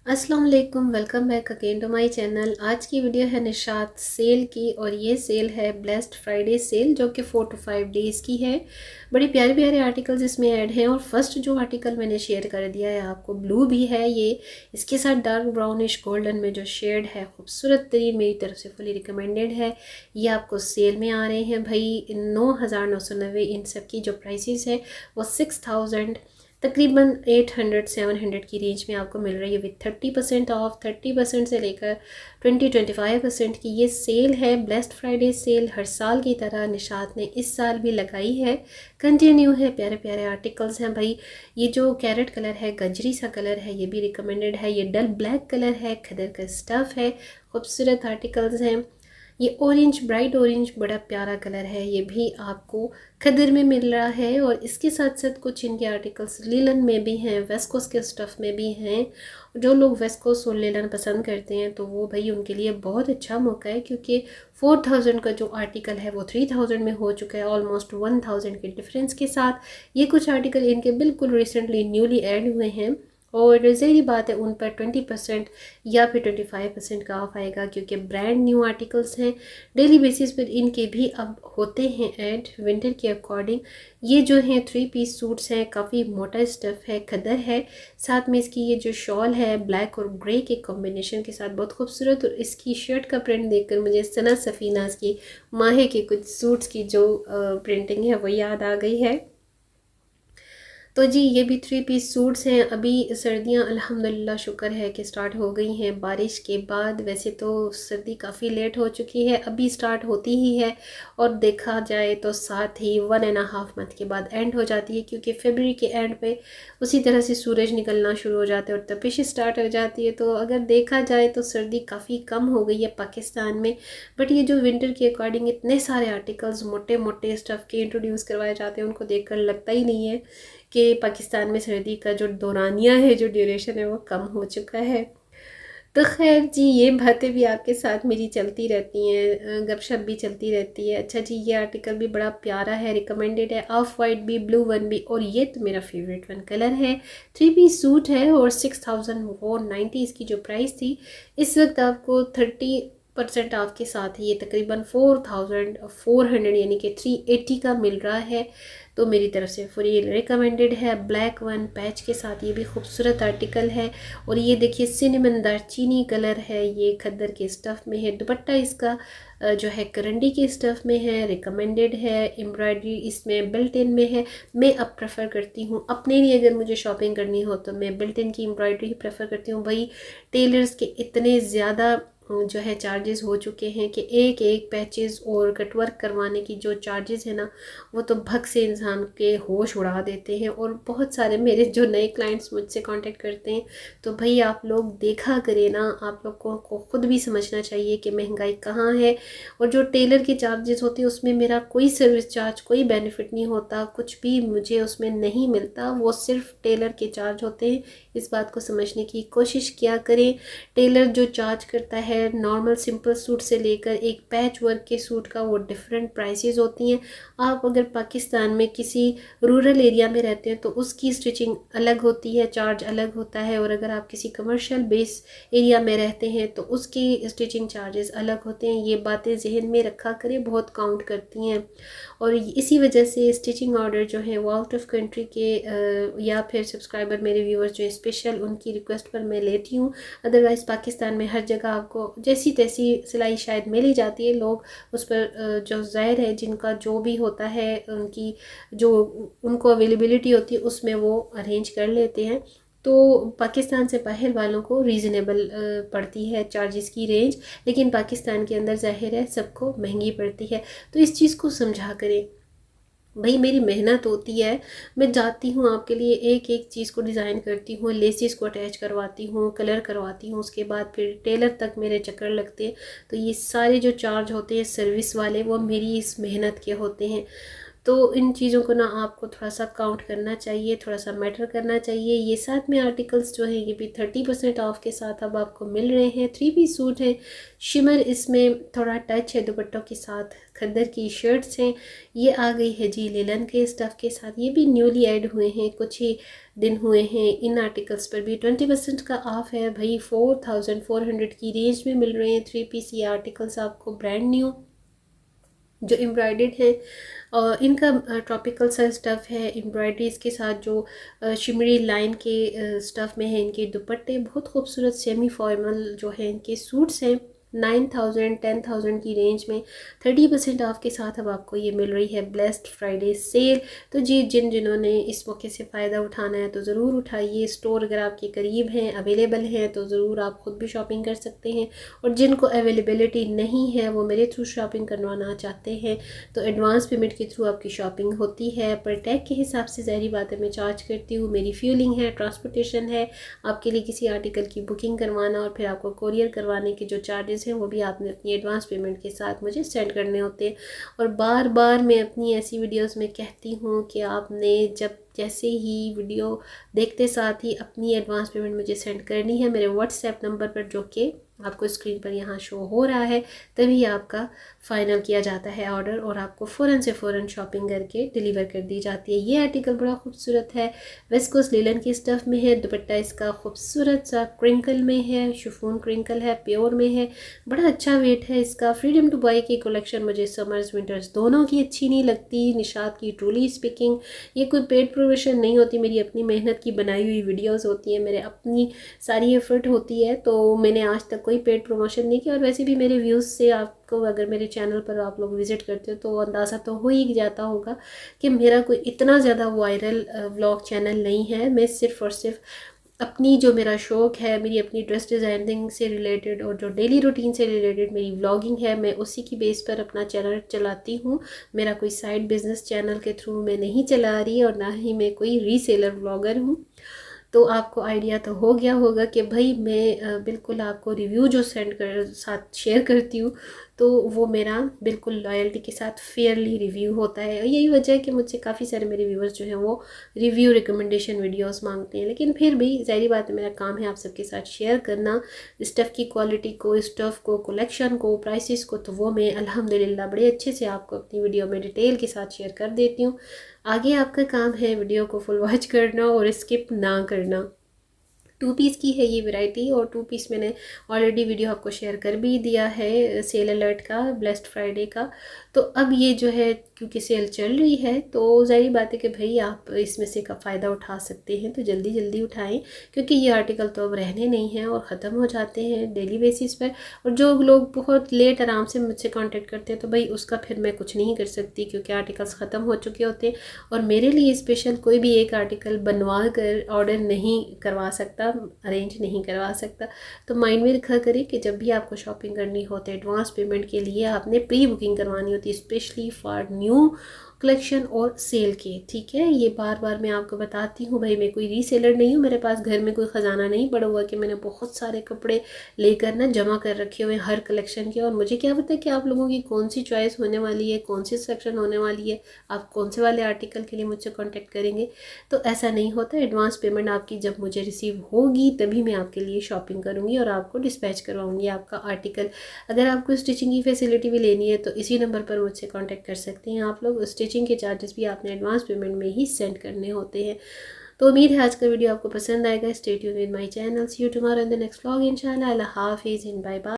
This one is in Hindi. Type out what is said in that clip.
अस्सलाम वालेकुम, welcome back again to my channel. आज की वीडियो है निशात सेल की और ये सेल है ब्लेस्ड फ्राइडे सेल जो कि 4 to 5 डेज़ की है। बड़े प्यारे प्यारे आर्टिकल्स इसमें ऐड हैं और फर्स्ट जो आर्टिकल मैंने शेयर कर दिया है आपको ब्लू भी है ये, इसके साथ डार्क ब्राउनिश गोल्डन में जो शेड है खूबसूरत तरीन, मेरी तरफ से फुली रिकमेंडेड है। ये आपको सेल में आ रहे हैं भाई 9,990। इन सब की जो प्राइसेस है वो 6,000 तकरीबन 800-700 की रेंज में आपको मिल रही है विद 30% ऑफ। 30% से लेकर 20-25% की ये सेल है। ब्लेस्ड फ्राइडे सेल हर साल की तरह निशात ने इस साल भी लगाई है, कंटिन्यू है। प्यारे प्यारे आर्टिकल्स हैं भाई। ये जो कैरेट कलर है, गजरी सा कलर है, ये भी रिकमेंडेड है। ये डल ब्लैक कलर है, खदर का स्टफ़ है, खूबसूरत आर्टिकल्स हैं। ये ऑरेंज, ब्राइट ऑरेंज, बड़ा प्यारा कलर है, ये भी आपको खदर में मिल रहा है। और इसके साथ साथ कुछ इनके आर्टिकल्स लिलन में भी हैं, वेस्कोस के स्टफ़ में भी हैं। जो लोग वेस्कोस और लिलन पसंद करते हैं तो वो भाई उनके लिए बहुत अच्छा मौका है, क्योंकि 4,000 का जो आर्टिकल है वो 3,000 में हो चुका है, ऑलमोस्ट 1,000 के डिफरेंस के साथ। ये कुछ आर्टिकल इनके बिल्कुल रिसेंटली न्यूली ऐड हुए हैं और ज़ाहिर बात है उन पर 20% या फिर 25% का ऑफ आएगा, क्योंकि ब्रांड न्यू आर्टिकल्स हैं। डेली बेसिस पर इनके भी अब होते हैं ऐड विंटर के अकॉर्डिंग। ये जो हैं 3 पीस सूट्स हैं, काफ़ी मोटा स्टफ़ है, खदर है। साथ में इसकी ये जो शॉल है ब्लैक और ग्रे के कॉम्बिनेशन के साथ बहुत खूबसूरत, और इसकी शर्ट का प्रिंट देखकर मुझे सना सफ़ीनाज़ की माहे के कुछ सूट्स की जो प्रिंटिंग है वो याद आ गई है। तो जी ये भी 3 पीस सूट्स हैं। अभी सर्दियां अल्हम्दुलिल्लाह शुक्र है कि स्टार्ट हो गई हैं बारिश के बाद। वैसे तो सर्दी काफ़ी लेट हो चुकी है, अभी स्टार्ट होती ही है, और देखा जाए तो साथ ही 1.5 मंथ के बाद एंड हो जाती है, क्योंकि फरवरी के एंड पे उसी तरह से सूरज निकलना शुरू हो जाता है और तपिश स्टार्ट हो जाती है। तो अगर देखा जाए तो सर्दी काफ़ी कम हो गई है पाकिस्तान में। बट ये जो विंटर के अकॉर्डिंग इतने सारे आर्टिकल्स मोटे मोटे स्टफ़ के इंट्रोड्यूस करवाए जाते हैं, उनको देखकर लगता ही नहीं है कि पाकिस्तान में सर्दी का जो दौरानिया है, जो ड्यूरेशन है वो कम हो चुका है। तो खैर जी ये बातें भी आपके साथ मेरी चलती रहती हैं, गपशप भी चलती रहती है। अच्छा जी ये आर्टिकल भी बड़ा प्यारा है, रिकमेंडेड है। ऑफ वाइट भी, ब्लू वन भी, और ये तो मेरा फेवरेट वन कलर है। 3 पीस सूट है और 6,490 इसकी जो प्राइस थी, इस वक्त आपको 30% ऑफ के साथ ही ये तकरीबन 4,400 यानी कि 380 का मिल रहा है। तो मेरी तरफ से फुली रिकमेंडेड है। ब्लैक वन पैच के साथ ये भी खूबसूरत आर्टिकल है। और ये देखिए सिनेमन दारचीनी कलर है, ये खद्दर के स्टफ़ में है। दुपट्टा इसका जो है करंडी के स्टफ़ में है, रिकमेंडेड है। एम्ब्रॉयडरी इसमें बिल्ट इन में है। मैं अब प्रेफर करती हूँ अपने लिए, अगर मुझे शॉपिंग करनी हो तो मैं बिल्ट इन की एम्ब्रॉयडरी ही प्रेफर करती हूँ। वही टेलर्स के इतने ज़्यादा जो है चार्जेस हो चुके हैं कि एक एक पैचेस और कटवर्क करवाने की जो चार्जेस है ना, वो तो भग से इंसान के होश उड़ा देते हैं। और बहुत सारे मेरे जो नए क्लाइंट्स मुझसे कांटेक्ट करते हैं, तो भाई आप लोग देखा करें ना, आप लोगों को खुद भी समझना चाहिए कि महंगाई कहाँ है। और जो टेलर के चार्जेस होते हैं उसमें मेरा कोई सर्विस चार्ज, कोई बेनिफिट नहीं होता, कुछ भी मुझे उसमें नहीं मिलता, वो सिर्फ टेलर के चार्ज होते हैं। इस बात को समझने की कोशिश किया करें। टेलर जो चार्ज करता है नॉर्मल सिंपल सूट से लेकर एक पैच वर्क के सूट का, वो डिफरेंट प्राइसेस होती हैं। आप अगर पाकिस्तान में किसी रूरल एरिया में रहते हैं तो उसकी स्टिचिंग अलग होती है, चार्ज अलग होता है। और अगर आप किसी कमर्शियल बेस एरिया में रहते हैं तो उसकी स्टिचिंग चार्जेस अलग होते हैं। ये बातें जहन में रखा करें, बहुत काउंट करती हैं। और इसी वजह से स्टिचिंग ऑर्डर जो है वो आउट ऑफ कंट्री के या फिर सब्सक्राइबर मेरे व्यूअर्स जो स्पेशल उनकी रिक्वेस्ट पर मैं लेती हूँ। अदरवाइज़ पाकिस्तान में हर जगह आपको जैसी तैसी सिलाई शायद मिल ही जाती है। लोग उस पर जो ज़ाहिर है जिनका जो भी होता है, उनकी जो उनको अवेलेबिलिटी होती है उसमें वो अरेंज कर लेते हैं। तो पाकिस्तान से बाहर वालों को रीज़नेबल पड़ती है चार्जेस की रेंज, लेकिन पाकिस्तान के अंदर ज़ाहिर है सबको महंगी पड़ती है। तो इस चीज़ को समझा करें भाई, मेरी मेहनत होती है, मैं जाती हूँ आपके लिए एक एक चीज़ को डिज़ाइन करती हूँ, लेसिस को अटैच करवाती हूँ, कलर करवाती हूँ, उसके बाद फिर टेलर तक मेरे चक्कर लगते हैं। तो ये सारे जो चार्ज होते हैं सर्विस वाले, वो मेरी इस मेहनत के होते हैं। तो इन चीज़ों को ना आपको थोड़ा सा काउंट करना चाहिए, थोड़ा सा मैटर करना चाहिए। ये साथ में आर्टिकल्स जो हैं ये भी 30% ऑफ के साथ अब आपको मिल रहे हैं। 3 पीस सूट है, शिमर इसमें थोड़ा टच है दुपट्टों के साथ, खद्दर की शर्ट्स हैं। ये आ गई है जी लेलन के स्टफ़ के साथ, ये भी न्यूली ऐड हुए हैं, कुछ ही दिन हुए हैं। इन आर्टिकल्स पर भी 20% का ऑफ है भाई। 4400 की रेंज में मिल रहे हैं 3 पीस ये आर्टिकल्स आपको, ब्रांड न्यू जो एम्ब्रॉयडर्ड है। और इनका ट्रॉपिकल सा स्टफ़ है, एम्ब्रॉयडरीज के साथ जो शिमरी लाइन के स्टफ़ में है। इनके दुपट्टे बहुत खूबसूरत सेमी फॉर्मल जो है इनके सूट्स हैं। 9000 10,000 की रेंज में 30% ऑफ के साथ अब आपको ये मिल रही है ब्लेस्ड फ्राइडे सेल। तो जी जिन्होंने इस मौके से फ़ायदा उठाना है तो ज़रूर उठाइए। स्टोर अगर आपके करीब हैं, अवेलेबल हैं, तो ज़रूर आप ख़ुद भी शॉपिंग कर सकते हैं। और जिनको अवेलेबिलिटी नहीं है वो मेरे थ्रू शॉपिंग करवाना चाहते हैं तो एडवांस पेमेंट के थ्रू आपकी शॉपिंग होती है। पर टैग के हिसाब से ज़ाहिर बात है मैं चार्ज करती हूँ। मेरी फ्यूलिंग है, ट्रांसपोर्टेशन है, आपके लिए किसी आर्टिकल की बुकिंग करवाना और फिर आपको कोरियर करवाने के जो चार्जेस हैं वो भी आपने अपनी एडवांस पेमेंट के साथ मुझे सेंड करने होते हैं। और बार बार मैं अपनी ऐसी वीडियोस में कहती हूँ कि आपने जब जैसे ही वीडियो देखते साथ ही अपनी एडवांस पेमेंट मुझे सेंड करनी है मेरे व्हाट्सएप नंबर पर, जो कि आपको स्क्रीन पर यहाँ शो हो रहा है। तभी आपका फ़ाइनल किया जाता है ऑर्डर और आपको फ़ौरन से फ़ौरन शॉपिंग करके डिलीवर कर दी जाती है। ये आर्टिकल बड़ा खूबसूरत है, वेस्ट कोस्ट लेलन की स्टफ़ में है। दुपट्टा इसका खूबसूरत सा क्रिंकल में है, शिफॉन क्रिंकल है, प्योर में है, बड़ा अच्छा वेट है इसका। फ्रीडम टू बाय की कलेक्शन मुझे समर्स विंटर्स दोनों की अच्छी नहीं लगती। निशात की ट्रूली स्पीकिंग ये कोई पेड प्रोमोशन नहीं होती, मेरी अपनी मेहनत की बनाई हुई वीडियोस होती हैं, मेरे अपनी सारी एफर्ट होती है। तो मैंने आज तक कोई पेड प्रमोशन नहीं किया। और वैसे भी मेरे व्यूज़ से आपको अगर मेरे चैनल पर आप लोग विज़िट करते हो तो अंदाज़ा तो हो ही जाता होगा कि मेरा कोई इतना ज़्यादा वायरल व्लॉग चैनल नहीं है। मैं सिर्फ़ और सिर्फ अपनी जो मेरा शौक़ है, मेरी अपनी ड्रेस डिज़ाइनिंग से रिलेटेड और जो डेली रूटीन से रिलेटेड मेरी व्लॉगिंग है, मैं उसी की बेस पर अपना चैनल चलाती हूँ। मेरा कोई साइड बिज़नेस चैनल के थ्रू मैं नहीं चला रही और ना ही मैं कोई रीसेलर व्लॉगर हूँ। तो आपको आइडिया तो हो गया होगा कि भाई मैं बिल्कुल आपको रिव्यू जो सेंड कर साथ शेयर करती हूँ तो वो मेरा बिल्कुल लॉयल्टी के साथ फेयरली रिव्यू होता है। और यही वजह है कि मुझसे काफ़ी सारे मेरे व्यूअर्स जो हैं वो रिव्यू रिकमेंडेशन वीडियोस मांगते हैं। लेकिन फिर भी ज़ाहिर बात है मेरा काम है आप सबके साथ शेयर करना स्टफ़ की क्वालिटी को, स्टफ़ को, कलेक्शन को, प्राइसेस को। तो वो मैं अल्हम्दुलिल्लाह बड़े अच्छे से आपको अपनी वीडियो में डिटेल के साथ शेयर कर देती हूँ। आगे आपका काम है वीडियो को फुल वॉच करना और स्किप ना करना। 2 पीस की है ये वैरायटी और 2 पीस मैंने ऑलरेडी वीडियो आपको शेयर कर भी दिया है सेल अलर्ट का, ब्लेस्ड फ्राइडे का। तो अब ये जो है क्योंकि सेल चल रही है तो ज़ाहिर बात है कि भाई आप इसमें से का फ़ायदा उठा सकते हैं तो जल्दी जल्दी उठाएं, क्योंकि ये आर्टिकल तो अब रहने नहीं हैं और ख़त्म हो जाते हैं डेली बेसिस पर। और जो लोग बहुत लेट आराम से मुझसे कांटेक्ट करते हैं तो भाई उसका फिर मैं कुछ नहीं कर सकती, क्योंकि आर्टिकल्स ख़त्म हो चुके होते हैं और मेरे लिए स्पेशल कोई भी एक आर्टिकल बनवा कर ऑर्डर नहीं करवा सकता, अरेंज नहीं करवा सकता। तो माइंड में रखा करें कि जब भी आपको शॉपिंग करनी हो तो एडवांस पेमेंट के लिए आपने प्री बुकिंग करवानी होती है, स्पेशली फॉर न्यू कलेक्शन और सेल के। ठीक है, ये बार बार मैं आपको बताती हूँ भाई मैं कोई रीसेलर नहीं हूँ, मेरे पास घर में कोई ख़जाना नहीं पड़ा हुआ कि मैंने बहुत सारे कपड़े लेकर ना जमा कर रखे हुए हर कलेक्शन के और मुझे क्या पता कि आप लोगों की कौन सी चॉइस होने वाली है, कौन सी सेक्शन होने वाली है, आप कौन से वाले आर्टिकल के लिए मुझसे कॉन्टेक्ट करेंगे। तो ऐसा नहीं होता, एडवांस पेमेंट आपकी जब मुझे रिसीव होगी तभी मैं आपके लिए शॉपिंग करूँगी और आपको डिस्पैच करवाऊँगी आपका आर्टिकल। अगर आपको स्टिचिंग की फैसिलिटी भी लेनी है तो इसी नंबर पर मुझसे कॉन्टेक्ट कर सकते हैं आप लोग। स्टिचिंग के चार्जेस भी आपने एडवांस पेमेंट में ही सेंड करने होते हैं। तो उम्मीद है आज का वीडियो आपको पसंद आएगा। Stay tuned with my channel, see you tomorrow in the next vlog इंशाल्लाह। अल्लाह हाफिज़, बाय बाय।